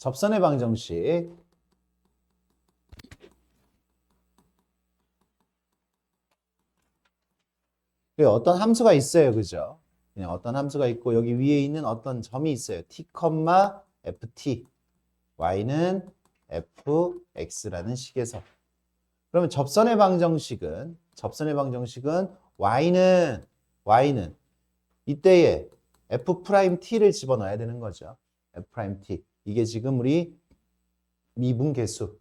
접선의 방정식. 어떤 함수가 있어요. 그죠? 그냥 어떤 함수가 있고 여기 위에 있는 어떤 점이 있어요. t, ft. y는 fx라는 식에서. 그러면 접선의 방정식은 y는 이때에 f't를 집어넣어야 되는 거죠. f't. 이게 지금 우리 미분계수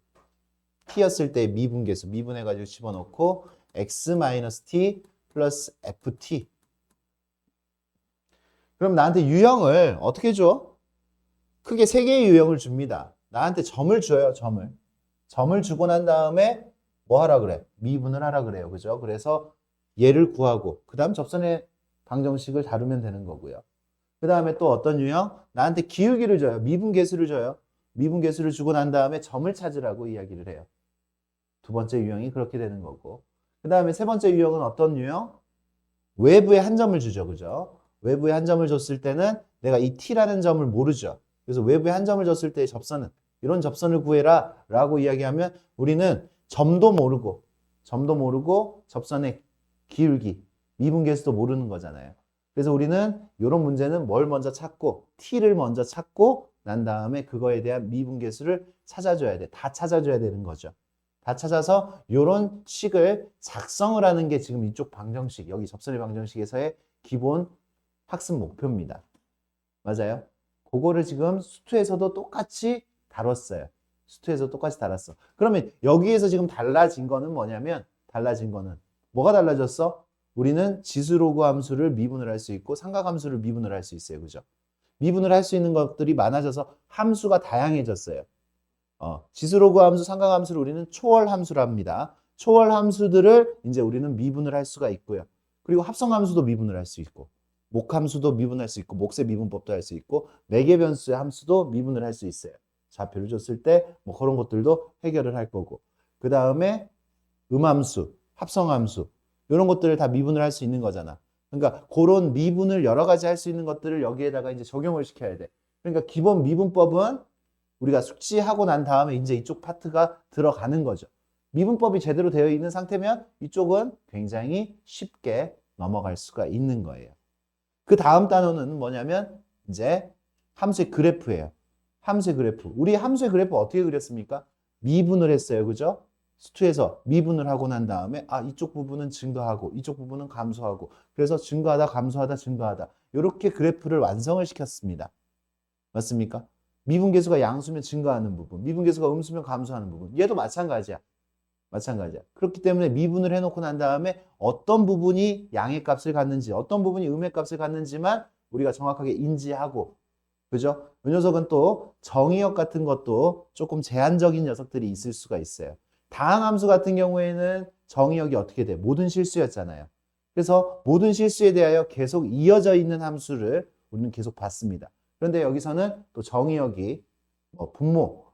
t였을 때 미분계수 미분해가지고 집어넣고 x-t 플러스 ft. 그럼 나한테 유형을 어떻게 줘? 크게 세 개의 유형을 줍니다. 나한테 점을 줘요. 점을 주고 난 다음에 뭐 하라 그래? 미분을 하라 그래요. 그죠? 그래서 얘를 구하고 그 다음 접선의 방정식을 다루면 되는 거고요. 그 다음에 또 어떤 유형? 나한테 기울기를 줘요. 미분계수를 줘요. 미분계수를 주고 난 다음에 점을 찾으라고 이야기를 해요. 두 번째 유형이 그렇게 되는 거고. 그 다음에 세 번째 유형은 어떤 유형? 외부에 한 점을 주죠. 그죠? 외부에 한 점을 줬을 때는 내가 이 t라는 점을 모르죠. 그래서 외부에 한 점을 줬을 때의 접선은 이런 접선을 구해라 라고 이야기하면 우리는 점도 모르고 접선의 기울기, 미분계수도 모르는 거잖아요. 그래서 우리는 이런 문제는 뭘 먼저 찾고 t를 먼저 찾고 난 다음에 그거에 대한 미분계수를 찾아줘야 돼. 다 찾아줘야 되는 거죠. 다 찾아서 이런 식을 작성을 하는 게 지금 이쪽 방정식, 여기 접선의 방정식에서의 기본 학습 목표입니다. 맞아요? 그거를 지금 수투에서도 똑같이 다뤘어요. 수투에서 똑같이 다뤘어. 그러면 여기에서 지금 달라진 거는 뭐냐면 뭐가 달라졌어? 우리는 지수로그 함수를 미분을 할 수 있고 삼각함수를 미분을 할 수 있어요. 그죠? 미분을 할 수 있는 것들이 많아져서 함수가 다양해졌어요. 지수로그 함수, 삼각함수를 우리는 초월 함수라 합니다. 초월 함수들을 이제 우리는 미분을 할 수가 있고요. 그리고 합성함수도 미분을 할 수 있고, 목함수도 미분할 수 있고, 목세 미분법도 할 수 있고, 매개변수의 함수도 미분을 할 수 있어요. 좌표를 줬을 때 뭐 그런 것들도 해결을 할 거고. 그 다음에 음함수, 합성함수 이런 것들을 다 미분을 할 수 있는 거잖아. 그러니까 그런 미분을 여러 가지 할 수 있는 것들을 여기에다가 이제 적용을 시켜야 돼. 그러니까 기본 미분법은 우리가 숙지하고 난 다음에 이제 이쪽 파트가 들어가는 거죠. 미분법이 제대로 되어 있는 상태면 이쪽은 굉장히 쉽게 넘어갈 수가 있는 거예요. 그 다음 단어는 뭐냐면 이제 함수의 그래프예요. 함수의 그래프. 우리 함수의 그래프 어떻게 그렸습니까? 미분을 했어요. 그죠? 수투에서 미분을 하고 난 다음에 이쪽 부분은 증가하고 이쪽 부분은 감소하고 그래서 증가하다 감소하다 증가하다 이렇게 그래프를 완성을 시켰습니다. 맞습니까? 미분계수가 양수면 증가하는 부분, 미분계수가 음수면 감소하는 부분. 얘도 마찬가지야. 그렇기 때문에 미분을 해놓고 난 다음에 어떤 부분이 양의 값을 갖는지, 어떤 부분이 음의 값을 갖는지만 우리가 정확하게 인지하고, 그죠? 이 녀석은 또 정의역 같은 것도 조금 제한적인 녀석들이 있을 수가 있어요. 다항함수 같은 경우에는 정의역이 어떻게 돼? 모든 실수였잖아요. 그래서 모든 실수에 대하여 계속 이어져 있는 함수를 우리는 계속 봤습니다. 그런데 여기서는 또 정의역이 분모,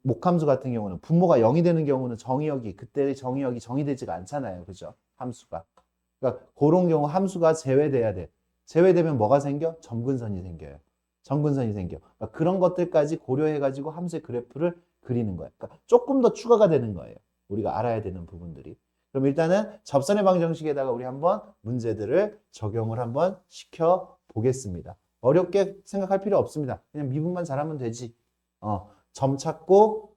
목함수 같은 경우는 분모가 0이 되는 경우는 정의역이 그때 정의역이 정의되지가 않잖아요. 그죠? 함수가. 그러니까 그런 경우 함수가 제외돼야 돼. 제외되면 뭐가 생겨? 점근선이 생겨요. 점근선이 생겨. 그러니까 그런 것들까지 고려해가지고 함수의 그래프를 그리는 거예요. 그러니까 조금 더 추가가 되는 거예요. 우리가 알아야 되는 부분들이. 그럼 일단은 접선의 방정식에다가 우리 한번 문제들을 적용을 한번 시켜 보겠습니다. 어렵게 생각할 필요 없습니다. 그냥 미분만 잘하면 되지. 점 찾고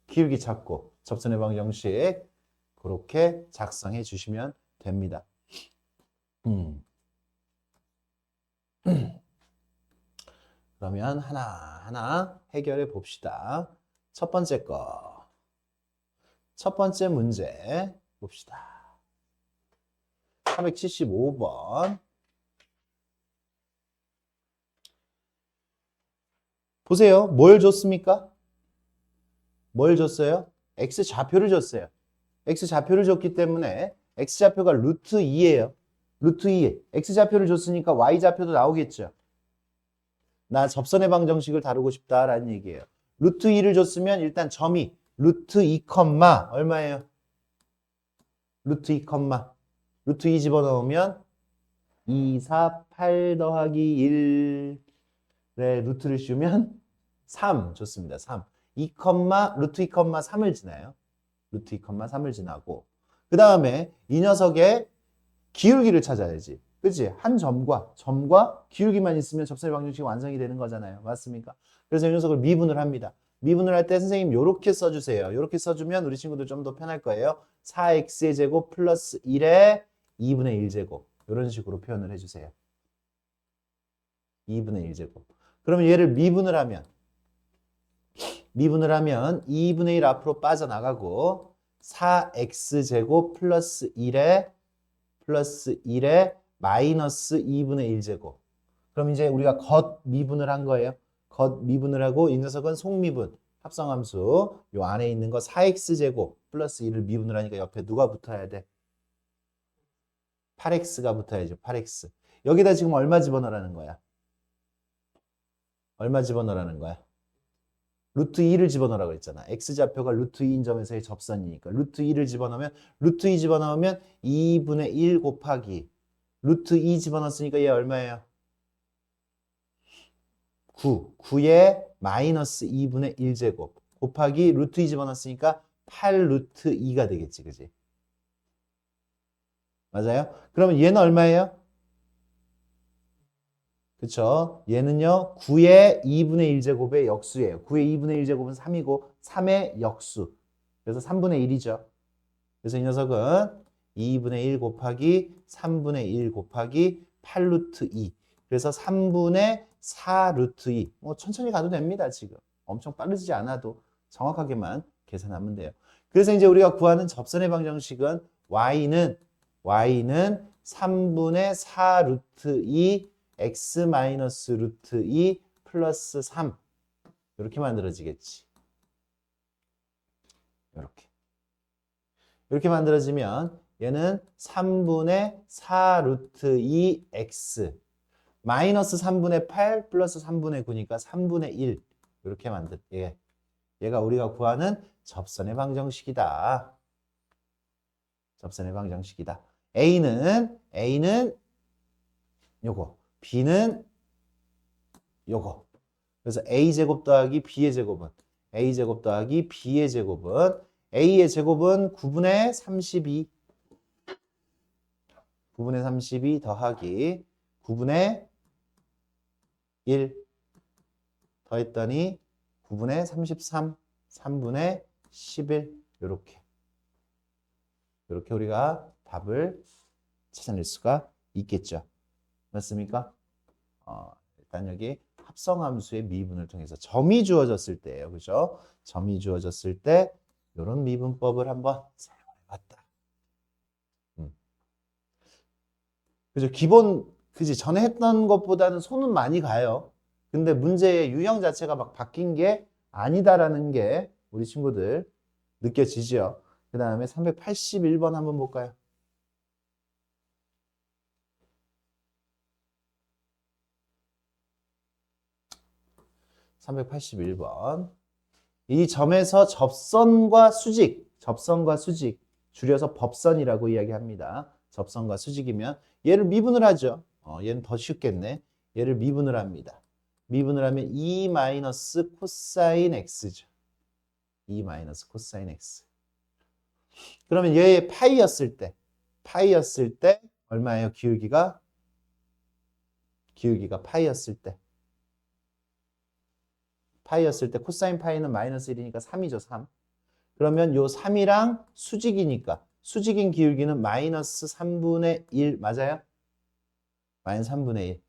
기울기 찾고 접선의 방정식 그렇게 작성해 주시면 됩니다. 그러면 하나하나 해결해 봅시다. 첫 번째 거. 첫 번째 문제 봅시다. 375번. 보세요. 뭘 줬습니까? 뭘 줬어요? X좌표를 줬어요. X좌표를 줬기 때문에 X좌표가 루트 2예요. 루트 2. X좌표를 줬으니까 Y좌표도 나오겠죠. 나 접선의 방정식을 다루고 싶다라는 얘기예요. 루트 2를 줬으면 일단 점이 루트 2, 얼마예요? 루트 2, 루트 2 집어넣으면 2, 4, 8 더하기 1에 루트를 씌우면 3 좋습니다. 3. 2, 루트 2, 3을 지나요. 루트 2, 3을 지나고 그 다음에 이 녀석의 기울기를 찾아야지. 그치? 한 점과 기울기만 있으면 접선의 방정식이 완성이 되는 거잖아요. 맞습니까? 그래서 이 녀석을 미분을 합니다. 미분을 할 때 선생님 요렇게 써주세요. 요렇게 써주면 우리 친구들 좀 더 편할 거예요. 4x의 제곱 플러스 1의 2분의 1제곱 이런 식으로 표현을 해주세요. 2분의 1제곱. 그러면 얘를 미분을 하면 2분의 1 앞으로 빠져나가고 4x제곱 플러스 1의 마이너스 2분의 1제곱. 그럼 이제 우리가 겉 미분을 한 거예요. 겉 미분을 하고 이 녀석은 속미분. 합성함수 요 안에 있는 거 4x제곱 플러스 1을 미분을 하니까 옆에 누가 붙어야 돼? 8x가 붙어야죠. 8x. 여기다 지금 얼마 집어넣으라는 거야? 얼마 집어넣으라는 거야? 루트 2를 집어넣으라고 했잖아. x좌표가 루트 2인 점에서의 접선이니까 루트 2를 집어넣으면 루트 2 집어넣으면 2분의 1 곱하기 루트 2 집어넣었으니까 얘 얼마예요? 9에 마이너스 2분의 1제곱 곱하기 루트 2 집어넣었으니까 8 루트 2가 되겠지. 그지? 맞아요? 그러면 얘는 얼마예요? 그쵸? 얘는요 9의 2분의 1제곱의 역수예요. 9의 2분의 1제곱은 3이고 3의 역수. 그래서 3분의 1이죠. 그래서 이 녀석은 2분의 1 곱하기 3분의 1 곱하기 8 루트 2. 그래서 3분의 4 루트 2. 뭐 천천히 가도 됩니다. 지금. 엄청 빠르지 않아도 정확하게만 계산하면 돼요. 그래서 이제 우리가 구하는 접선의 방정식은 y는 3분의 4 루트 2 x 마이너스 루트 2 플러스 3 이렇게 만들어지겠지. 이렇게 만들어지면 얘는 3분의 4 루트 2 x 마이너스 3분의 8 플러스 3분의 9니까 3분의 1 이렇게 얘가 우리가 구하는 접선의 방정식이다. 접선의 방정식이다. A는 요거, B는 요거. 그래서 A제곱 더하기 B의 제곱은 A제곱 더하기 B의 제곱은 A의 제곱은 9분의 32 더하기 9분의 1 더했더니 9분의 33 3분의 11 이렇게 우리가 답을 찾아낼 수가 있겠죠. 맞습니까? 일단 여기 합성함수의 미분을 통해서 점이 주어졌을 때예요. 그죠? 점이 주어졌을 때 이런 미분법을 한번 사용해 봤다. 그죠? 그지? 전에 했던 것보다는 손은 많이 가요. 근데 문제의 유형 자체가 막 바뀐 게 아니다라는 게 우리 친구들 느껴지죠? 그 다음에 381번 한번 볼까요? 381번. 이 점에서 접선과 수직, 줄여서 법선이라고 이야기합니다. 접선과 수직이면 얘를 미분을 하죠. 얘는 더 쉽겠네. 얘를 미분을 합니다. 미분을 하면 2 마이너스 코사인 x죠. 2 마이너스 코사인 x. 그러면 얘의 파이였을 때 얼마예요? 기울기가 파이였을 때 코사인 파이는 마이너스 1이니까 3이죠. 3. 그러면 요 3이랑 수직이니까 수직인 기울기는 마이너스 3분의 1 맞아요? 마이너스 3분의 1.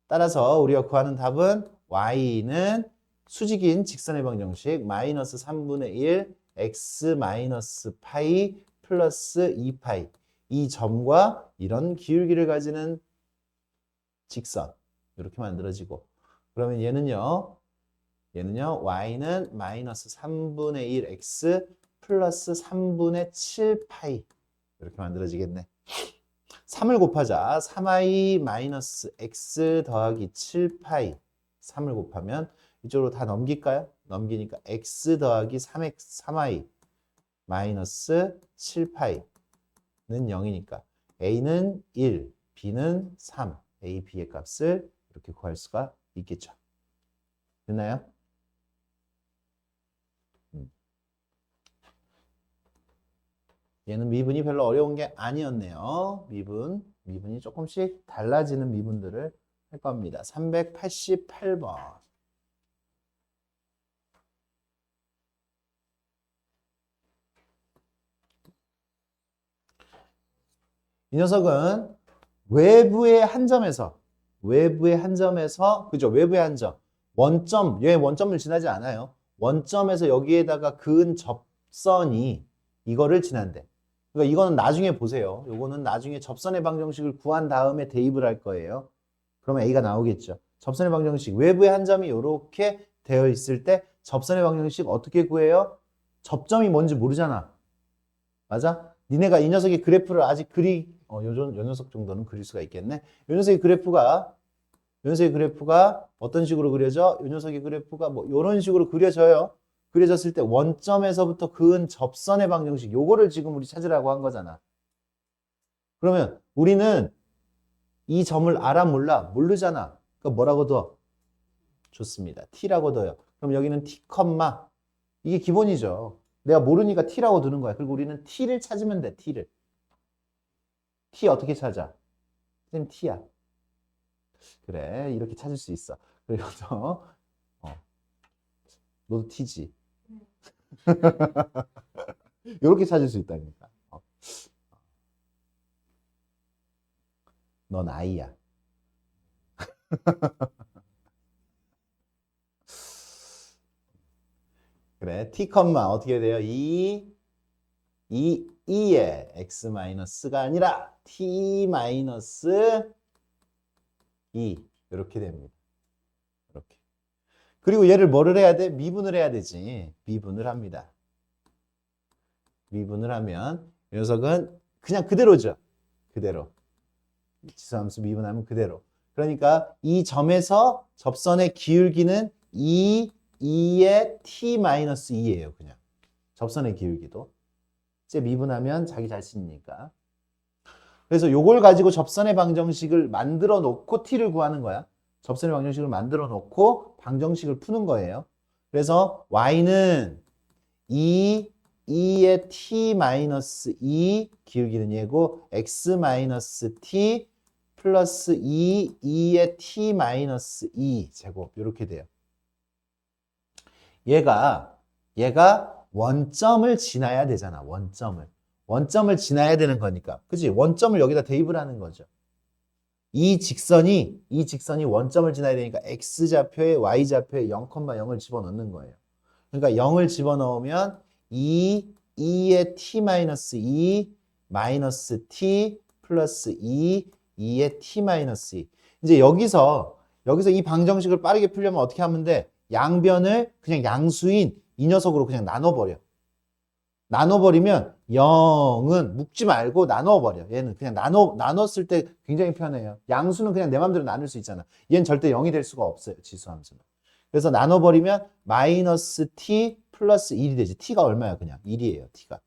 따라서 우리가 구하는 답은 y는 수직인 직선의 방정식 마이너스 3분의 1 x 마이너스 파이 플러스 2파이 이 점과 이런 기울기를 가지는 직선 이렇게 만들어지고 그러면 얘는요 y는 마이너스 3분의 1 x 플러스 3분의 7 파이 이렇게 만들어지겠네. 3을 곱하자. 3i 마이너스 x 더하기 7파이 3을 곱하면 이쪽으로 다 넘길까요? 넘기니까 x 더하기 3i 마이너스 7파이는 0이니까 a는 1, b는 3, a, b의 값을 이렇게 구할 수가 있겠죠. 됐나요? 얘는 미분이 별로 어려운 게 아니었네요. 미분이 조금씩 달라지는 미분들을 할 겁니다. 388번. 이 녀석은 외부의 한 점에서, 그죠? 외부의 한 점. 원점, 얘 원점을 지나지 않아요. 원점에서 여기에다가 그은 접선이 이거를 지난대. 그러니까 이거는 나중에 보세요. 요거는 나중에 접선의 방정식을 구한 다음에 대입을 할 거예요. 그러면 A가 나오겠죠. 접선의 방정식, 외부의 한 점이 이렇게 되어 있을 때 접선의 방정식 어떻게 구해요? 접점이 뭔지 모르잖아. 맞아? 니네가 이 녀석의 그래프를 아직 요 녀석 정도는 그릴 수가 있겠네. 요 녀석의 그래프가 어떤 식으로 그려져? 요 녀석의 그래프가 뭐 이런 식으로 그려져요. 그려졌을 때 원점에서부터 그은 접선의 방정식, 요거를 지금 우리 찾으라고 한 거잖아. 그러면 우리는 이 점을 알아 몰라? 모르잖아. 그러니까 뭐라고 둬? 좋습니다. t라고 둬요. 그럼 여기는 t, 이게 기본이죠. 내가 모르니까 t라고 두는 거야. 그리고 우리는 t를 찾으면 돼. t를. t 어떻게 찾아? 선생님 t야. 그래, 이렇게 찾을 수 있어. 그래서 너도 t지. 이렇게 찾을 수 있다니까. 넌 아이야. 그래, t, 어떻게 돼요? 2에 x-가 아니라 t-2 이렇게 됩니다. 이렇게. 그리고 얘를 뭐를 해야 돼? 미분을 해야 되지. 미분을 합니다. 미분을 하면 이 녀석은 그냥 그대로죠. 그대로. 지수함수 미분하면 그대로. 그러니까 이 점에서 접선의 기울기는 2의 t-2예요. 그냥. 접선의 기울기도. 이제 미분하면 자기 자신이니까. 그래서 요걸 가지고 접선의 방정식을 만들어 놓고 t를 구하는 거야. 접선의 방정식을 만들어 놓고 방정식을 푸는 거예요. 그래서 y는 2의 t-2 기울기는 얘고 x-t 플러스 2의 t-2 제곱 이렇게 돼요. 얘가 원점을 지나야 되잖아. 원점을 지나야 되는 거니까. 그치? 원점을 여기다 대입을 하는 거죠. 이 직선이 원점을 지나야 되니까 x좌표에 y좌표에 0,0을 집어넣는 거예요. 그러니까 0을 집어넣으면 2의 t-2 마이너스 t 플러스 2의 t-2. 이제 여기서 이 방정식을 빠르게 풀려면 어떻게 하면 돼? 양변을 그냥 양수인 이 녀석으로 그냥 나눠버려. 나눠버리면 0은 묶지 말고 나눠버려. 얘는 그냥 나눴을 때 굉장히 편해요. 양수는 그냥 내 맘대로 나눌 수 있잖아. 얘는 절대 0이 될 수가 없어요. 지수함수는. 그래서 나눠버리면 마이너스 t 플러스 1이 되지. t가 얼마야 그냥? 1이에요. t가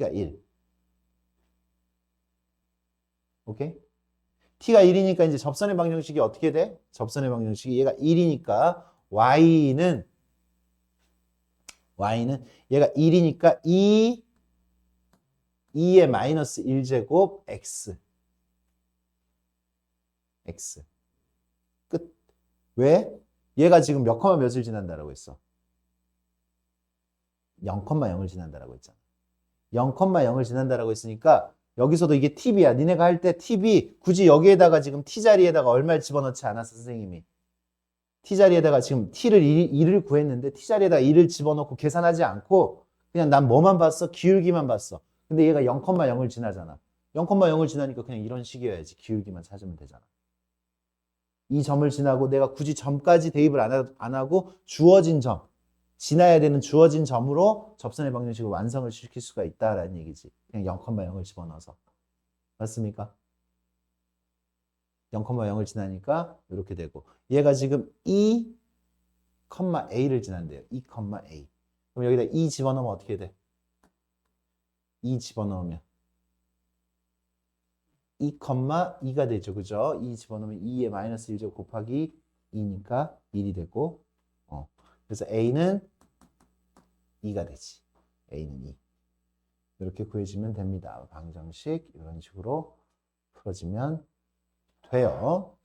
1. 오케이? t가 1이니까 이제 접선의 방정식이 어떻게 돼? 접선의 방정식이 얘가 1이니까 y는 얘가 1이니까 2의 마이너스 1제곱 x. 끝. 왜? 얘가 지금 몇 컴마 몇을 지난다라고 했어? 0,0을 지난다라고 했잖아. 0,0을 지난다라고 했으니까 여기서도 이게 팁이야. 니네가 할 때 팁이 굳이 여기에다가 지금 t 자리에다가 얼마를 집어넣지 않았어, 선생님이. t 자리에다가 지금 t를 1을 구했는데 t 자리에다가 1을 집어넣고 계산하지 않고 그냥 난 뭐만 봤어? 기울기만 봤어. 근데 얘가 0,0을 지나잖아. 0,0을 지나니까 그냥 이런 식이어야지. 기울기만 찾으면 되잖아. 이 점을 지나고 내가 굳이 점까지 대입을 안 하고 주어진 점, 지나야 되는 주어진 점으로 접선의 방정식을 완성을 시킬 수가 있다라는 얘기지. 그냥 0,0을 집어넣어서. 맞습니까? 0,0을 지나니까 이렇게 되고 얘가 지금 2,a를 지난대요. 2,a. 그럼 여기다 2 집어넣으면 어떻게 돼? 2 집어넣으면 2,2가 되죠. 그죠? 2 집어넣으면 2의 마이너스 1제곱 곱하기 2니까 1이 되고 그래서 a는 2가 되지. a는 2. 이렇게 구해지면 됩니다. 방정식 이런 식으로 풀어지면 돼요.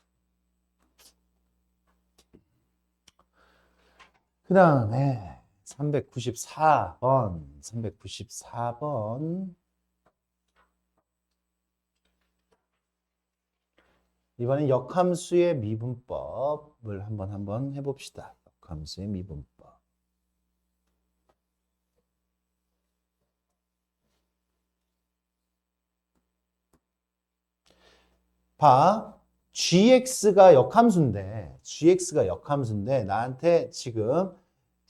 그 다음에 394번. 이번엔 역함수의 미분법을 한번 해봅시다. 역함수의 미분법. 봐. gx가 역함수인데 나한테 지금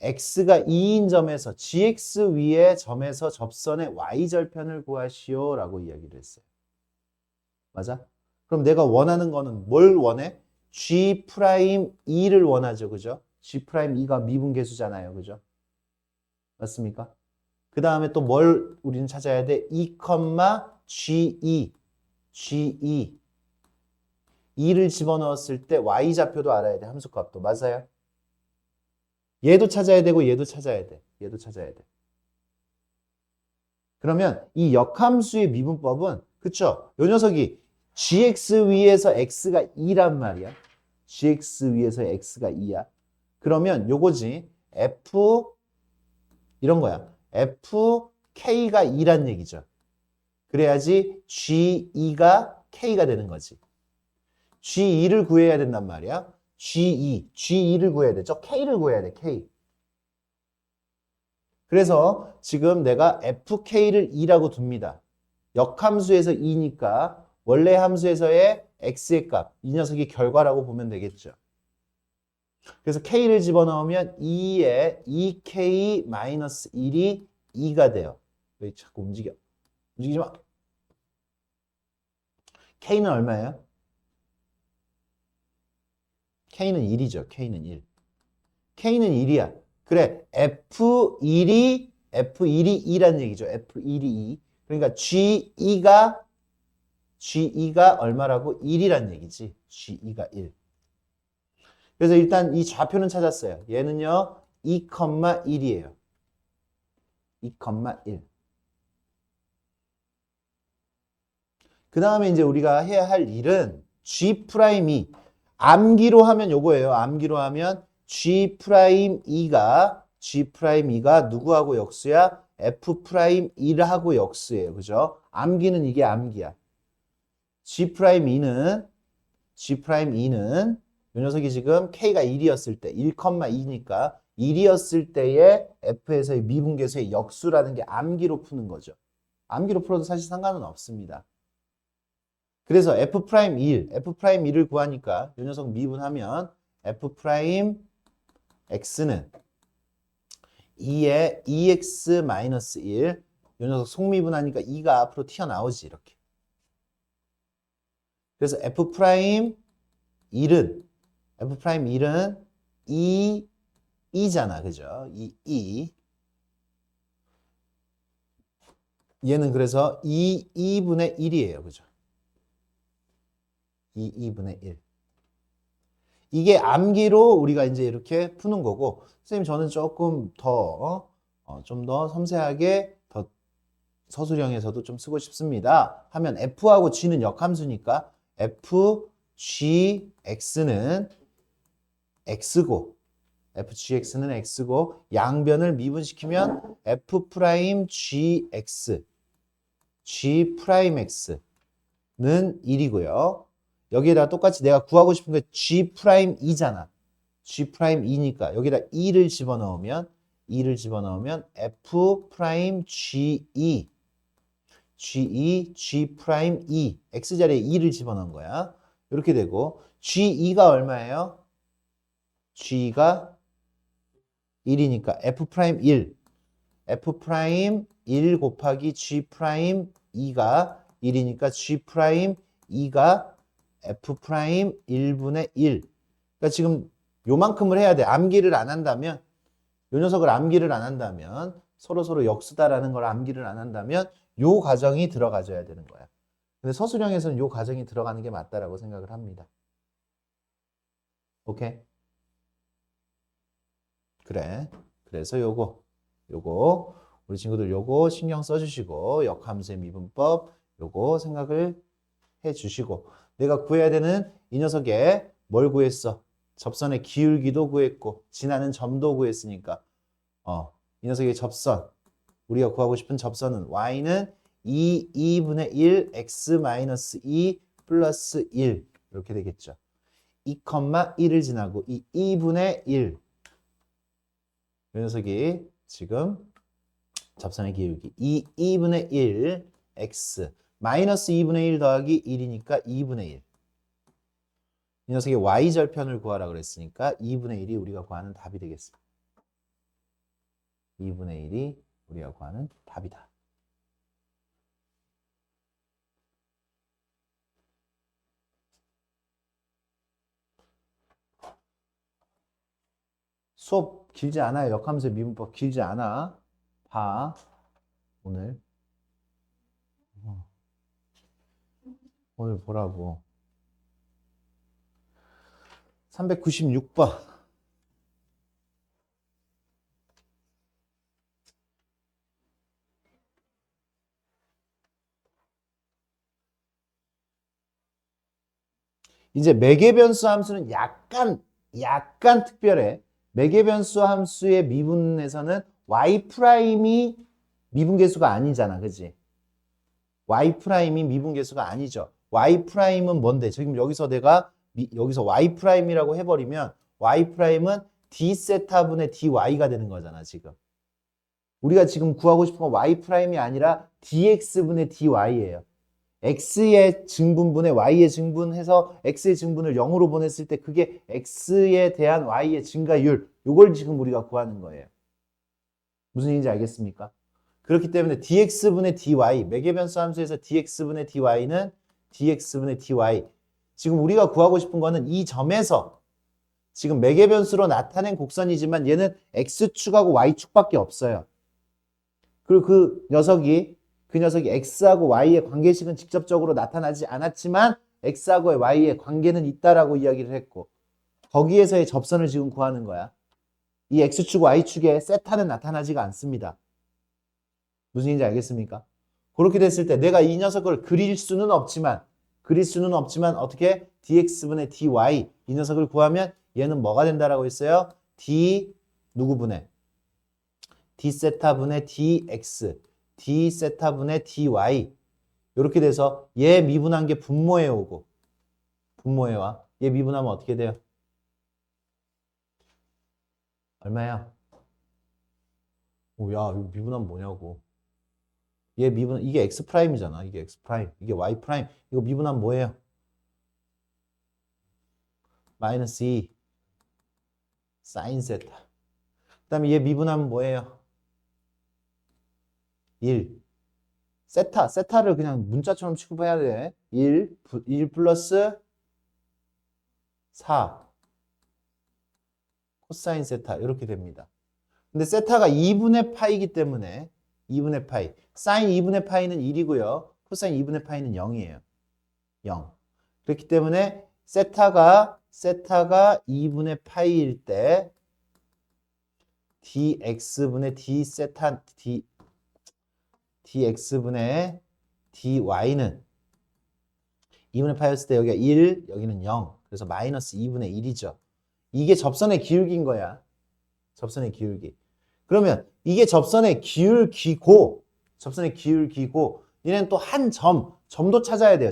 x가 2인 점에서 gx 위의 점에서 접선의 y절편을 구하시오 라고 이야기를 했어요. 맞아? 그럼 내가 원하는 거는 뭘 원해? G'2를 원하죠. 그죠? G'2가 미분계수잖아요. 그죠? 맞습니까? 그 다음에 또 뭘 우리는 찾아야 돼? 2, G2. G2. 2를 집어넣었을 때 Y좌표도 알아야 돼. 함수값도. 맞아요? 얘도 찾아야 되고 얘도 찾아야 돼. 얘도 찾아야 돼. 그러면 이 역함수의 미분법은 그쵸? 요 녀석이 gx 위에서 x가 2란 말이야. gx 위에서 x가 2야. 그러면 요거지. f 이런 거야. fk가 2란 얘기죠. 그래야지 g2가 k가 되는 거지. g2를 구해야 된단 말이야. g2를 구해야 돼. 저 k를 구해야 돼. k. 그래서 지금 내가 fk를 2라고 둡니다. 역함수에서 2니까 원래 함수에서의 x의 값, 이 녀석이 결과라고 보면 되겠죠. 그래서 k를 집어넣으면 2에 2k-1이 2가 돼요. 왜 자꾸 움직여? 움직이지 마. k는 얼마예요? k는 1이죠. k는 1. k는 1이야. 그래, F1이 2란 얘기죠. F1이 2. 그러니까 G2가 얼마라고? 1이란 얘기지. G2가 1. 그래서 일단 이 좌표는 찾았어요. 얘는요, 2,1이에요. 2,1. 그 다음에 이제 우리가 해야 할 일은 G'2 암기로 하면 요거예요. 암기로 하면 G'2가 누구하고 역수야? F'2하고 역수예요. 그죠? 암기는 이게 암기야. G'2는 이 녀석이 지금 K가 1이었을 때 1,2니까 1이었을 때의 F에서의 미분계수의 역수라는 게 암기로 푸는 거죠. 암기로 풀어도 사실 상관은 없습니다. 그래서 F'을 구하니까 이 녀석 미분하면 F'X는 2에 2x-1 이 녀석 속미분하니까 2가 앞으로 튀어나오지 이렇게. 그래서 F'X는 2잖아. 그죠? 2. 얘는 그래서 2분의 1이에요. 그죠? 2분의 1. 이게 암기로 우리가 이제 이렇게 푸는 거고, 선생님 저는 조금 더, 좀 더 섬세하게 더 서술형에서도 좀 쓰고 싶습니다. 하면 F하고 G는 역함수니까 FGX는 X고, 양변을 미분시키면 G'X는 1이고요. 여기에다 똑같이 내가 구하고 싶은 게 G'2잖아. G'2니까 여기다 2를 집어넣으면 G'2, X자리에 2를 집어넣은 거야. 이렇게 되고 G2가 얼마예요? G가 1이니까 F'1 곱하기 G'2가 1이니까 G'2가 F'1분의 1. 그러니까 지금 요만큼을 해야 돼. 암기를 안 한다면, 요 녀석을 암기를 안 한다면, 서로 역수다라는 걸 암기를 안 한다면 요 과정이 들어가줘야 되는 거야. 근데 서술형에서는 요 과정이 들어가는 게 맞다라고 생각을 합니다. 오케이? 그래. 그래서 요거 우리 친구들 요거 신경 써주시고 역함수의 미분법 요거 생각을 해주시고 내가 구해야 되는 이 녀석의 뭘 구했어? 접선의 기울기도 구했고 지나는 점도 구했으니까 이 녀석의 접선 우리가 구하고 싶은 접선은 y는 2분의 1 x-2 플러스 1 이렇게 되겠죠. 2,1을 지나고 이 2분의 1 이 녀석이 지금 접선의 기울기 2분의 1 x 마이너스 2분의 1 더하기 1이니까 2분의 1 이 녀석의 y절편을 구하라 그랬으니까 2분의 1이 우리가 구하는 답이 되겠습니다. 2분의 1이 우리가 구하는 답이다. 수업 길지 않아요. 역함수의 미분법 길지 않아. 봐. 오늘 보라고. 396번. 이제 매개변수 함수는 약간 특별해. 매개변수 함수의 미분에서는 y' 미분계수가 아니잖아. 그지? y' 미분계수가 아니죠. y'은 뭔데? 지금 여기서 내가 여기서 y'이라고 해버리면 y'은 d세타분의 dy가 되는 거잖아. 지금. 우리가 지금 구하고 싶은 건 y'이 아니라 dx분의 dy예요. x의 증분분에 y의 증분해서 x의 증분을 0으로 보냈을 때 그게 x에 대한 y의 증가율 이걸 지금 우리가 구하는 거예요. 무슨 얘기인지 알겠습니까? 그렇기 때문에 dx분의 dy 매개변수 함수에서 dx분의 dy는 dx분의 dy 지금 우리가 구하고 싶은 거는 이 점에서 지금 매개변수로 나타낸 곡선이지만 얘는 x축하고 y축밖에 없어요. 그리고 그 녀석이 x하고 y의 관계식은 직접적으로 나타나지 않았지만 x하고 y의 관계는 있다라고 이야기를 했고 거기에서의 접선을 지금 구하는 거야. 이 x축, y축에 세타는 나타나지가 않습니다. 무슨 얘기인지 알겠습니까? 그렇게 됐을 때 내가 이 녀석을 그릴 수는 없지만 어떻게 dx분의 dy 이 녀석을 구하면 얘는 뭐가 된다라고 했어요? d 누구분의? d세타분의 dx d세타분의 dy 이렇게 돼서 얘 미분한 게 분모에 오고 분모에 와. 얘 미분하면 어떻게 돼요? 얼마야? 오, 야, 이거 미분하면 뭐냐고. 얘 미분 이게 x 프라임이잖아. 이게 x 프라임. 이게 y 프라임. 이거 미분하면 뭐예요? 마이너스 2 사인 세타. 그다음에 얘 미분하면 뭐예요? 1 세타를 그냥 문자처럼 취급해야 돼. 1 플러스 4 코사인 세타 이렇게 됩니다. 근데 세타가 2분의 파이기 때문에 2분의 파이 사인 2분의 파이는 1이고요. 코사인 2분의 파이는 0이에요. 0. 그렇기 때문에 세타가 2분의 파이일 때 dx분의 d세타 dx분의 dy는 2분의 파이였을 때 여기가 1, 여기는 0. 그래서 마이너스 2분의 1이죠. 이게 접선의 기울기인 거야. 접선의 기울기. 그러면 이게 접선의 기울기고 얘는 또 한 점도 찾아야 돼요.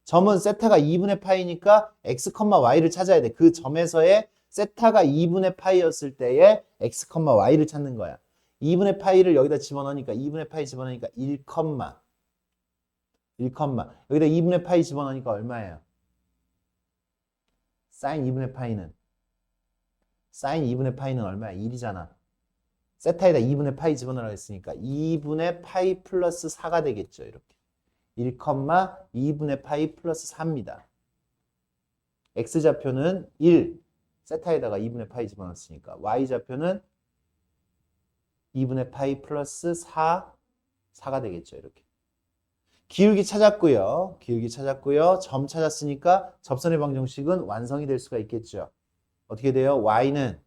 점은 세타가 2분의 파이니까 x, y를 찾아야 돼. 그 점에서의 세타가 2분의 파이였을 때의 x, y를 찾는 거야. 2분의 파이를 여기다 집어넣으니까 2분의 파이 집어넣으니까 1, 여기다 2분의 파이 집어넣으니까 얼마예요? 사인 2분의 파이는 얼마야? 1이잖아. 세타에다 2분의 파이 집어넣으라고 했으니까 2분의 파이 플러스 4가 되겠죠. 이렇게 1, 2분의 파이 플러스 4입니다. x좌표는 1, 세타에다가 2분의 파이 집어넣었으니까 y좌표는 2분의 파이 플러스 4가 되겠죠. 이렇게 기울기 찾았고요. 점 찾았으니까 접선의 방정식은 완성이 될 수가 있겠죠. 어떻게 돼요? y는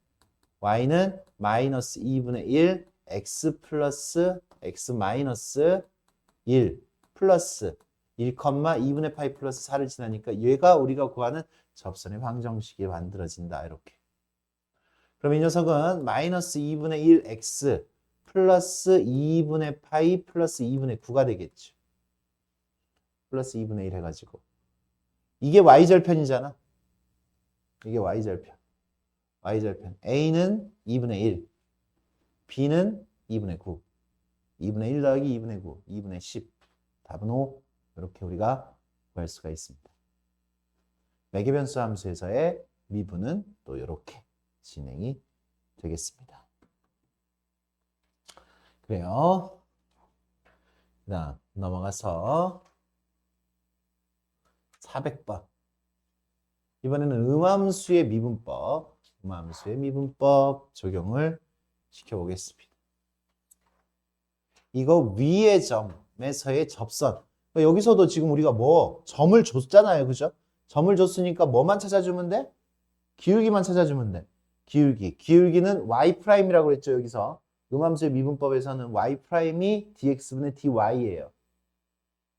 마이너스 2분의 1 x 플러스 x 마이너스 1 플러스 1, 2분의 파이 플러스 4를 지나니까 얘가 우리가 구하는 접선의 방정식이 만들어진다. 이렇게. 그럼 이 녀석은 마이너스 2분의 1 x 플러스 2분의 파이 플러스 2분의 9가 되겠죠. 플러스 2분의 1 해가지고. 이게 y절편이잖아. 이게 y절편. y절편. a는 2분의 1, b는 2분의 9. 2분의 1 더하기 2분의 9, 2분의 10. 답은 5. 이렇게 우리가 구할 수가 있습니다. 매개변수 함수에서의 미분은 또 이렇게 진행이 되겠습니다. 그래요. 그다음 넘어가서 400번. 이번에는 음함수의 미분법, 음함수의 미분법 적용을 시켜보겠습니다. 이거 위의 점에서의 접선. 여기서도 지금 우리가 점을 줬잖아요. 그죠? 점을 줬으니까 뭐만 찾아주면 돼? 기울기만 찾아주면 돼. 기울기. 기울기는 y'이라고 그랬죠. 여기서. 음함수의 미분법에서는 y'이 dx분의 dy예요.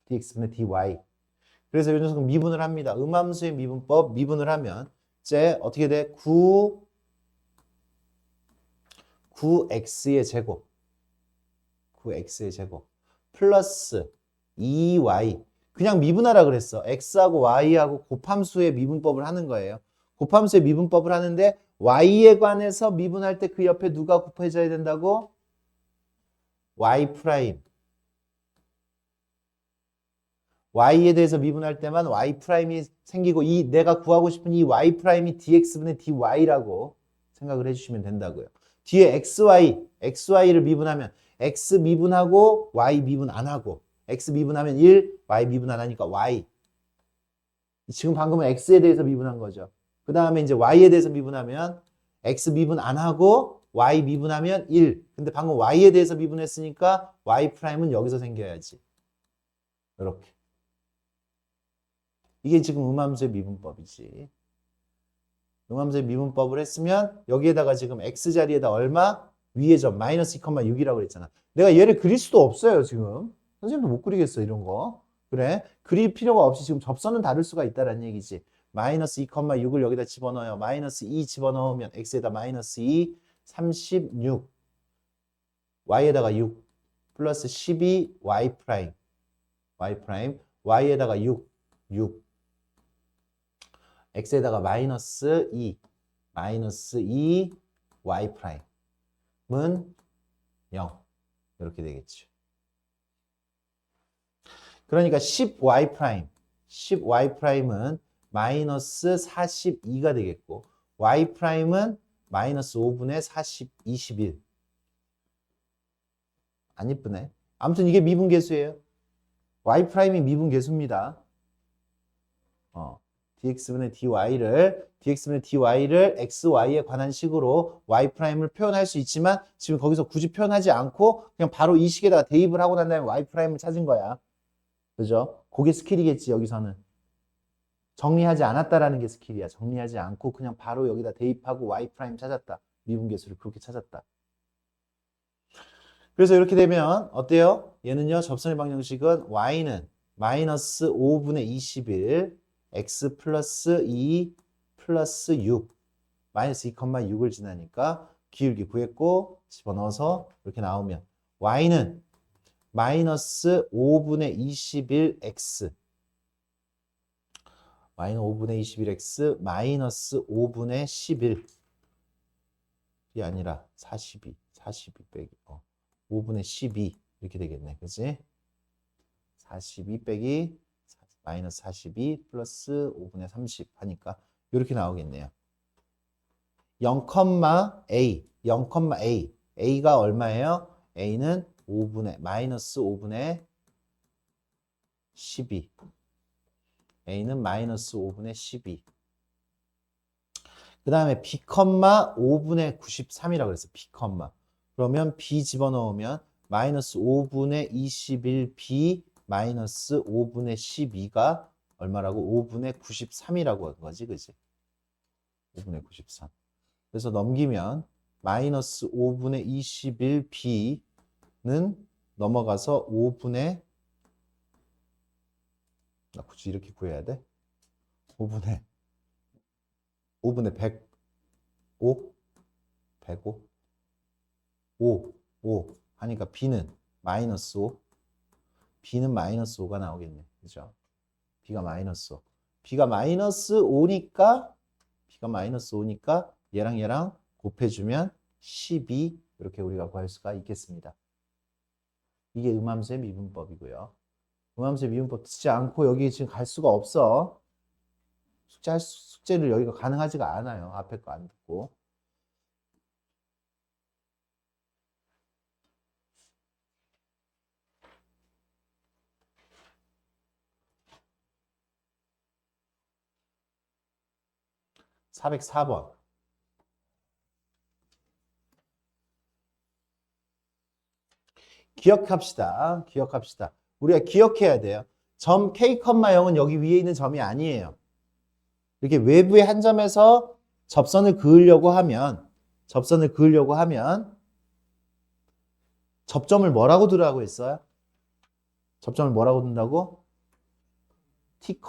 dx분의 dy. 그래서 이 녀석은 미분을 합니다. 음함수의 미분법 미분을 하면 이제 어떻게 돼? 9x의 제곱. 9x의 제곱. 플러스 2y. 그냥 미분하라 그랬어. x하고 y하고 곱함수의 미분법을 하는 거예요. 곱함수의 미분법을 하는데 y에 관해서 미분할 때 그 옆에 누가 곱해져야 된다고? y 프라임. y에 대해서 미분할 때만 y 프라임이 생기고 이 내가 구하고 싶은 이 y 프라임이 dx분의 dy라고 생각을 해주시면 된다고요. 뒤에 xy를 미분하면 x 미분하고 y 미분 안 하고 x 미분하면 1, y 미분 안 하니까 y. 지금 방금은 x에 대해서 미분한 거죠. 그 다음에 이제 y에 대해서 미분하면 x 미분 안 하고 y 미분하면 1. 근데 방금 y에 대해서 미분했으니까 y 프라임은 여기서 생겨야지. 이렇게. 이게 지금 음함수의 미분법이지. 음함수의 미분법을 했으면 여기에다가 지금 x자리에다 얼마? 위에 점 마이너스 2,6이라고 그랬잖아. 내가 얘를 그릴 수도 없어요. 지금. 선생님도 못 그리겠어. 이런 거. 그래. 그릴 필요가 없이 지금 접선은 다를 수가 있다는 얘기지. 마이너스 2,6을 여기다 집어넣어요. 마이너스 2 집어넣으면 x에다 마이너스 2, 36. y에다가 6 플러스 12 y 프라임. y 프라임. y에다가 6. x에다가 마이너스 2 y 프라임은 0 이렇게 되겠죠. 그러니까 10y 프라임은 마이너스 42가 되겠고 y 프라임은 마이너스 5분의 21. 안 예쁘네. 아무튼 이게 미분계수예요. y 프라임이 미분계수입니다. dx분의 dy를 x, y에 관한 식으로 y 프라임을 표현할 수 있지만 지금 거기서 굳이 표현하지 않고 그냥 바로 이 식에다가 대입을 하고 난 다음에 y 프라임을 찾은 거야. 그죠? 그게 스킬이겠지 여기서는. 정리하지 않았다라는 게 스킬이야. 정리하지 않고 그냥 바로 여기다 대입하고 y 프라임 찾았다. 미분계수를 그렇게 찾았다. 그래서 이렇게 되면 어때요? 얘는요. 접선의 방정식은 y는 마이너스 5분의 21 x 플러스 2 플러스 6 마이너스 2,6을 지나니까 기울기 구했고 집어넣어서 이렇게 나오면 y는 마이너스 5분의 21x y는 5분의 21x 마이너스 5분의 11이 아니라 42 빼기 5분의 12 이렇게 되겠네. 그치? 42 빼기 마이너스 42 플러스 5분의 30 하니까 이렇게 나오겠네요. 0,a a가 얼마예요? a는 마이너스 5분의 12 a는 마이너스 5분의 12 그 다음에 b, 5분의 93이라고 그랬어요. b, 그러면 b 집어넣으면 마이너스 5분의 21b 마이너스 5분의 12가 얼마라고? 5분의 93이라고 한 거지. 그지? 5분의 93. 그래서 넘기면 마이너스 5분의 21b는 넘어가서 5분의 굳이 이렇게 구해야 돼? 5분의 105 105 5 하니까 b는 마이너스 5 b는 마이너스 5가 나오겠네. 그죠? b가 마이너스 5 b가 마이너스 5니까 얘랑 곱해주면 12 이렇게 우리가 구할 수가 있겠습니다. 이게 음함수의 미분법이고요. 음함수의 미분법 쓰지 않고 여기 지금 갈 수가 없어. 숙제를 여기가 가능하지가 않아요. 앞에 거 안 듣고. (404번) 기억합시다. 우리가 기억해야 돼요. 점 K, 0은 여기 위에 있는 점이 아니에요. 이렇게 외부의 한 점에서 접선을 그으려고 하면 접점을 뭐라고 두라고 했어요? 접점을 뭐라고 둔다고? T,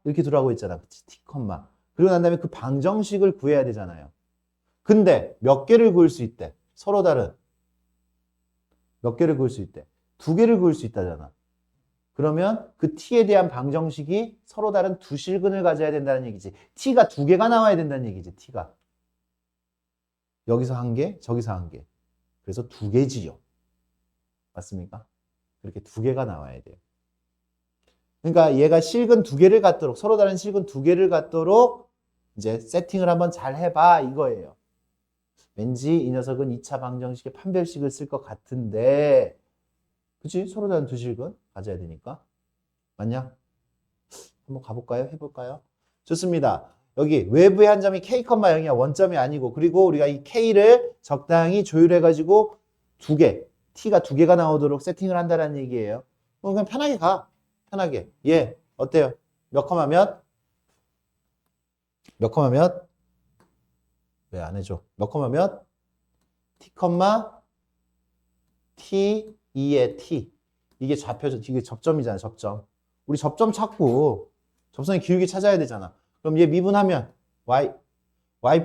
이렇게 두라고 했잖아. 그치? T, 그리고 난 다음에 그 방정식을 구해야 되잖아요. 근데 몇 개를 그을 수 있대? 서로 다른 몇 개를 그을 수 있대? 2개를 그을 수 있다잖아. 그러면 그 t에 대한 방정식이 서로 다른 두 실근을 가져야 된다는 얘기지. t가 2개가 나와야 된다는 얘기지. t가 여기서 1개, 저기서 1개. 그래서 2개지요. 맞습니까? 그렇게 2개가 나와야 돼요. 그러니까 얘가 실근 2개를 갖도록, 서로 다른 실근 2개를 갖도록 이제 세팅을 한번 잘 해봐 이거예요. 왠지 이 녀석은 2차 방정식의 판별식을 쓸 것 같은데, 그치? 서로 다른 두 실근 가져야 되니까. 맞냐? 한번 가볼까요? 해볼까요? 좋습니다. 여기 외부의 한 점이 K, 0이야. 원점이 아니고. 그리고 우리가 이 K를 적당히 조율해가지고 2개, T가 2개가 나오도록 세팅을 한다는 얘기예요. 그냥 편하게 가. 편하게. 예, 어때요? 몇 컴마면? 왜 안 해줘? 몇 컴마면? T, T, 2의 T. 이게 이게 접점이잖아, 접점. 우리 접점 찾고 접선의 기울기 찾아야 되잖아. 그럼 얘 미분하면 y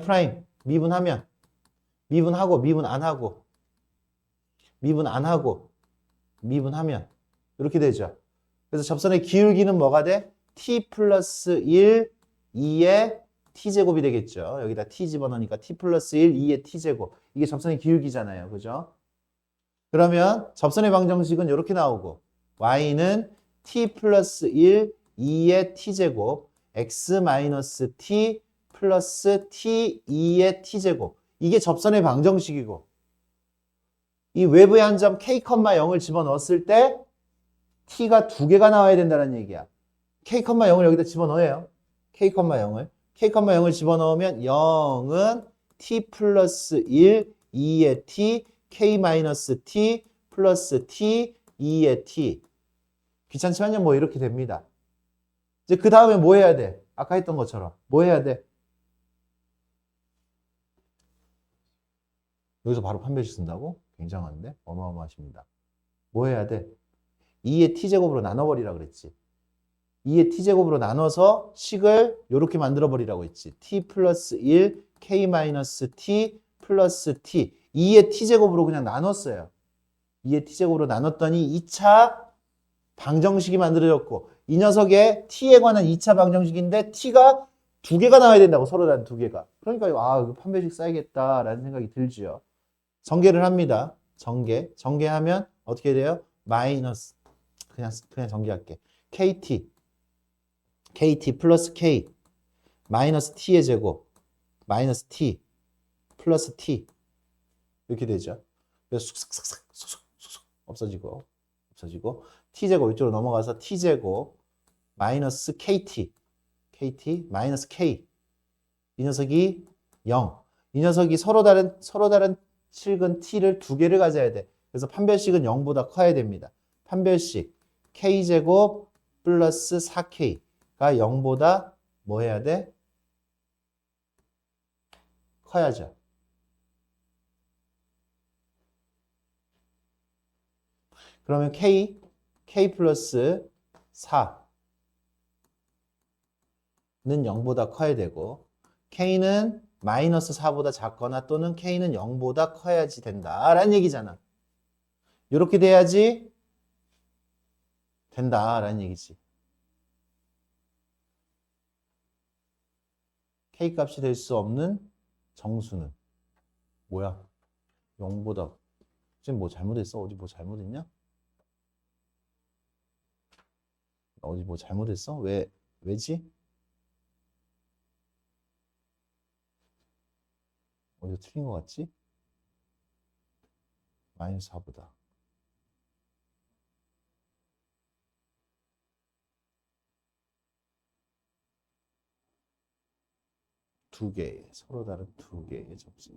프라임 미분하면 미분하고 미분하면 이렇게 되죠. 그래서 접선의 기울기는 뭐가 돼? t 플러스 1 2의 t제곱이 되겠죠. 여기다 t 집어넣으니까 t 플러스 1 2의 t제곱. 이게 접선의 기울기잖아요. 그죠? 그러면 접선의 방정식은 이렇게 나오고 y는 t 플러스 1 2의 t제곱 x 마이너스 t 플러스 t 2의 t제곱. 이게 접선의 방정식이고 이 외부의 한 점 k, 0을 집어넣었을 때 t가 2개가 나와야 된다는 얘기야. k, 0을 여기다 집어넣어요. k, 0을 집어넣으면 0은 t 플러스 1 2의 t k 마이너스 t 플러스 t 2의 t. 귀찮지만요, 뭐 이렇게 됩니다. 이제 그 다음에 뭐 해야 돼? 아까 했던 것처럼 뭐 해야 돼? 여기서 바로 판별식 쓴다고? 굉장한데? 어마어마하십니다. 뭐 해야 돼? 2의 t제곱으로 나눠버리라 그랬지. 2의 t제곱으로 나눠서 식을 이렇게 만들어버리라고 했지. t 플러스 1 k 마이너스 t 플러스 t. 2의 t제곱으로 그냥 나눴어요. 2의 t제곱으로 나눴더니 2차 방정식이 만들어졌고 이 녀석의 t에 관한 2차 방정식인데 t가 2개가 나와야 된다고. 서로 다른 2개가. 그러니까 이거 판별식 써야겠다라는 생각이 들죠. 전개를 합니다. 전개하면 어떻게 돼요? 마이너스 그냥 전개할게. kt 플러스 k 마이너스 t의 제곱 마이너스 t 플러스 t 이렇게 되죠. 그래서 쑥쑥 없어지고 t제곱 이쪽으로 넘어가서 t제곱 마이너스 kt 마이너스 k 이 녀석이 0. 이 녀석이 서로 다른 실근 t를 2개를 가져야 돼. 그래서 판별식은 0보다 커야 됩니다. 판별식 k제곱 플러스 4k가 0보다 뭐 해야 돼? 커야죠. 그러면 k 플러스 4는 0보다 커야 되고 k는 마이너스 4보다 작거나 또는 k는 0보다 커야지 된다라는 얘기잖아. 이렇게 돼야지 된다라는 얘기지. k 값이 될 수 없는 정수는 뭐야? 0보다 지금 뭐 잘못했어? 어디 뭐 잘못했냐? 어디 뭐 잘못했어? 왜지? 어디가 틀린 것 같지? 마이너스 4보다. 두 개, 서로 다른 두 개의 접수.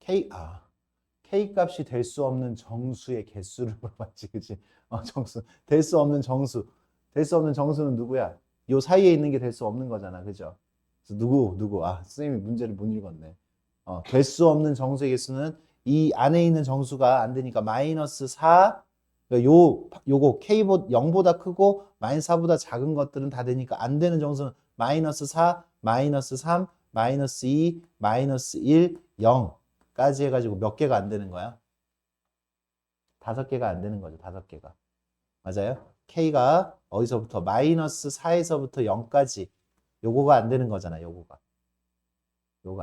K 값이 될 수 없는 정수의 개수를 물어봤지, 그치? 정수. 될 수 없는 정수. 될 수 없는 정수는 누구야? 요 사이에 있는 게 될 수 없는 거잖아, 그죠? 그래서 누구? 선생님이 문제를 못 읽었네. 될 수 없는 정수의 개수는 이 안에 있는 정수가 안 되니까 마이너스 4, 요거 K 0보다 크고 마이너스 4보다 작은 것들은 다 되니까 안 되는 정수는 마이너스 4, 마이너스 3, 마이너스 2, 마이너스 1, 0까지 해가지고 몇 개가 안 되는 거야? 5개가 안 되는 거죠. 5개가. 맞아요? K가 어디서부터? 마이너스 4에서부터 0까지. 요거가 안 되는 거잖아. 요거가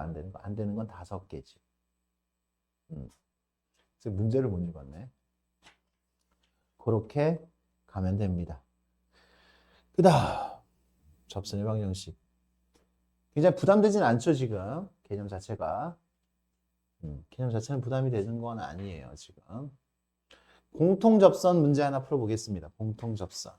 안 되는 거. 안 되는 건 5개지. 그래서 문제를 못 읽었네. 그렇게 가면 됩니다. 그 다음 접선의 방정식. 굉장히 부담되진 않죠, 지금. 개념 자체가. 개념 자체는 부담이 되는 건 아니에요, 지금. 공통접선 문제 하나 풀어보겠습니다. 공통접선.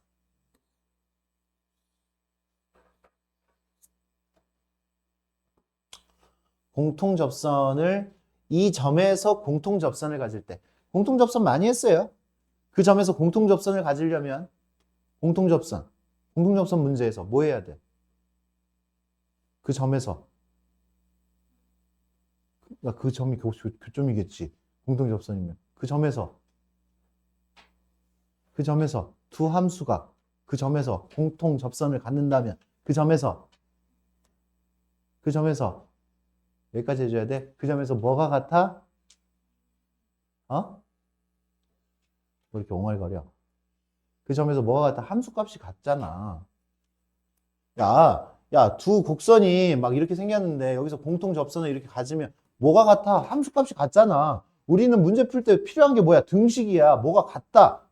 공통접선을 이 점에서 공통접선을 가질 때 공통접선 많이 했어요. 그 점에서 공통접선을 가지려면 공통접선 문제에서 뭐 해야 돼? 그 점에서 그 점이 교점이겠지. 공통접선이면 그 점에서 두 함수가 그 점에서 공통접선을 갖는다면 그 점에서 여기까지 해줘야 돼. 그 점에서 뭐가 같아? 뭐 이렇게 옹알거려. 그 점에서 뭐가 같아? 함수값이 같잖아. 야, 두 곡선이 막 이렇게 생겼는데 여기서 공통접선을 이렇게 가지면 뭐가 같아? 함수값이 같잖아. 우리는 문제 풀 때 필요한 게 뭐야? 등식이야. 뭐가 같다.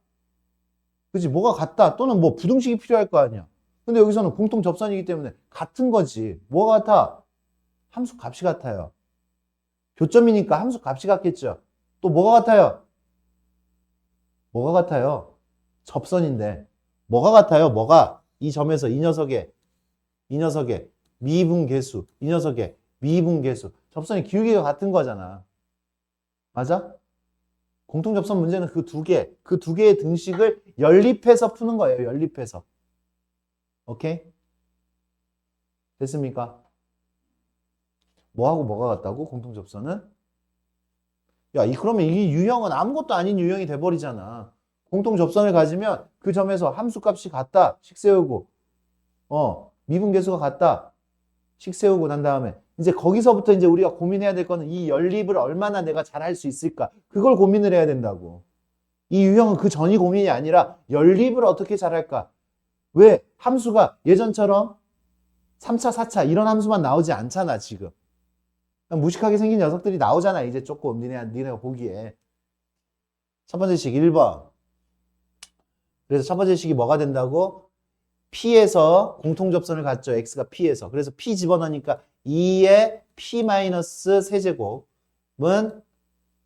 그치? 뭐가 같다. 또는 뭐 부등식이 필요할 거 아니야. 근데 여기서는 공통접선이기 때문에 같은 거지. 뭐가 같아? 함수값이 같아요. 교점이니까 함수값이 같겠죠. 또 뭐가 같아요? 접선인데. 뭐가 같아요? 뭐가? 이 점에서 이 녀석의 미분계수, 이 녀석의 미분계수. 접선의 기울기가 같은 거잖아. 맞아? 공통접선 문제는 그 두 개의 등식을 연립해서 푸는 거예요. 연립해서. 오케이? 됐습니까? 뭐하고 뭐가 같다고? 공통접선은? 그러면 이 유형은 아무것도 아닌 유형이 돼버리잖아. 공통접선을 가지면 그 점에서 함수값이 같다. 식 세우고. 미분계수가 같다. 식 세우고 난 다음에 이제 거기서부터 이제 우리가 고민해야 될 거는 이 연립을 얼마나 내가 잘할 수 있을까. 그걸 고민을 해야 된다고. 이 유형은 그 전이 고민이 아니라 연립을 어떻게 잘할까. 왜? 함수가 예전처럼 3차, 4차 이런 함수만 나오지 않잖아, 지금. 무식하게 생긴 녀석들이 나오잖아, 이제 조금. 니네가 보기에. 첫 번째 식 1번. 그래서 첫 번째 식이 뭐가 된다고? P에서 공통접선을 갖죠. X가 P에서. 그래서 P 집어넣으니까 2의 P- 세제곱은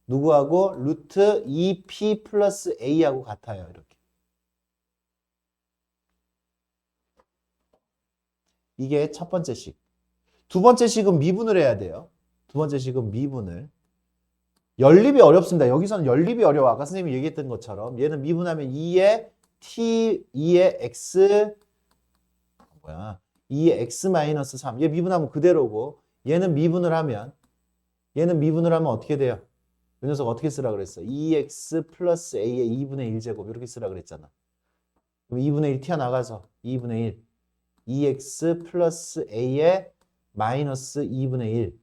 누구하고? 루트 2P 플러스 A하고 같아요. 이렇게. 이게 첫 번째 식. 두 번째 식은 미분을 해야 돼요. 두 번째 식은 미분을. 연립이 어렵습니다. 여기서는 연립이 어려워. 아까 선생님이 얘기했던 것처럼. 얘는 미분하면 2의 T, 2의 X, 2의 x-3. 얘 미분하면 그대로고 얘는 미분을 하면 어떻게 돼요? 이 녀석 어떻게 쓰라 그랬어? 2x 플러스 a의 2분의 1제곱 이렇게 쓰라 그랬잖아. 그럼 2분의 1 튀어나가서 2분의 1 2x 플러스 a의 마이너스 2분의 1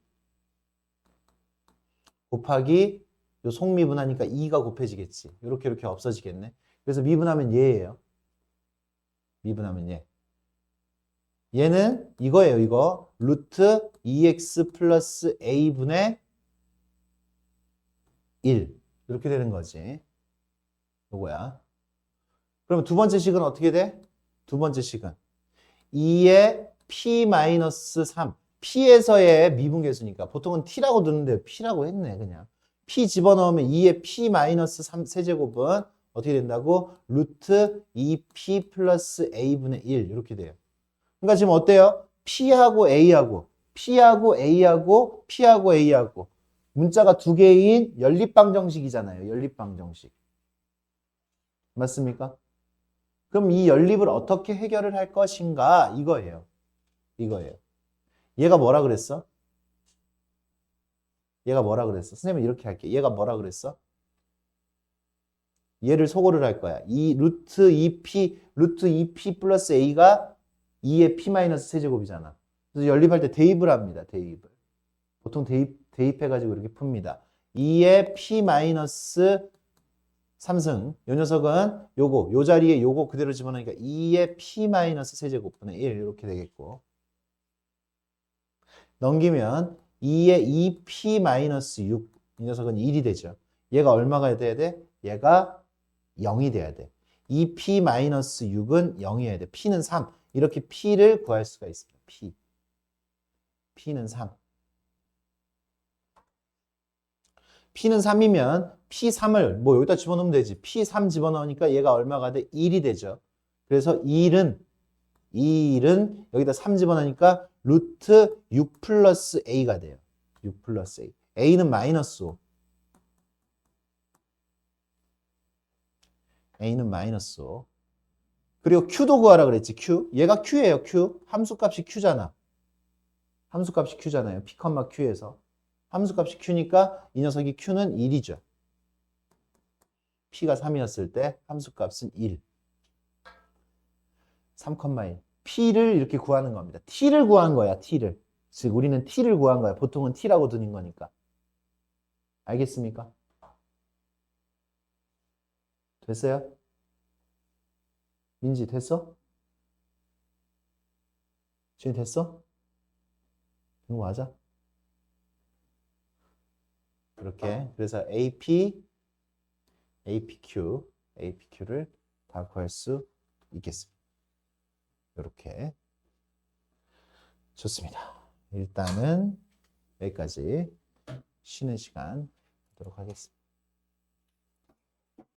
곱하기 요 속미분하니까 2가 곱해지겠지. 이렇게 없어지겠네. 그래서 미분하면 얘예요. 미분하면 얘. 얘는 이거예요. 이거 루트 2x 플러스 a분의 1 이렇게 되는 거지. 요거야. 그럼 두 번째 식은 어떻게 돼? 두 번째 식은 2의 p-3 p에서의 미분계수니까 보통은 t라고 듣는데 p라고 했네 그냥. p 집어넣으면 2의 p-3 세제곱은 어떻게 된다고? 루트 2p 플러스 a분의 1 이렇게 돼요. 그러니까 지금 어때요? p하고 a하고 p하고 문자가 두 개인 연립방정식이잖아요. 연립방정식. 맞습니까? 그럼 이 연립을 어떻게 해결을 할 것인가? 이거예요. 얘가 뭐라 그랬어? 선생님은 이렇게 할게. 얘가 뭐라 그랬어? 얘를 소거를 할 거야. 이 루트 2p 플러스 a가 2의 p 마이너스 세제곱이잖아. 그래서 연립할 때 대입을 합니다. 대입을. 보통 대입해가지고 이렇게 풉니다. 2의 p 마이너스 3승. 요 녀석은 요 자리에 요거 그대로 집어넣으니까 2의 p 마이너스 세제곱분의 1 이렇게 되겠고. 넘기면 2의 2p 마이너스 6. 이 녀석은 1이 되죠. 얘가 얼마가 돼야 돼? 얘가 0이 돼야 돼. 2p 마이너스 6은 0이어야 돼. p는 3. 이렇게 p를 구할 수가 있습니다. p는 3. p는 3이면 p3을 뭐 여기다 집어넣으면 되지. p3 집어넣으니까 얘가 얼마가 돼? 1이 되죠. 그래서 1은 여기다 3 집어넣으니까 루트 6 플러스 a가 돼요. 6 플러스 a. a는 마이너스 5. a는 마이너스 5. 그리고 q도 구하라 그랬지. q. 얘가 q예요. q. 함수값이 q잖아. 함수값이 q잖아요. p, q에서. 함수값이 q니까 이 녀석이 q는 1이죠. p가 3이었을 때 함수값은 1. 3,1. p를 이렇게 구하는 겁니다. t를 구한 거야. t를. 즉 우리는 t를 구한 거야. 보통은 t라고 드는 거니까. 알겠습니까? 됐어요? 민지 됐어? 지금 됐어? 이거 맞아? 이렇게 그래서 APQ를 다 구할 수 있겠습니다. 이렇게 좋습니다. 일단은 여기까지 쉬는 시간 하도록 하겠습니다.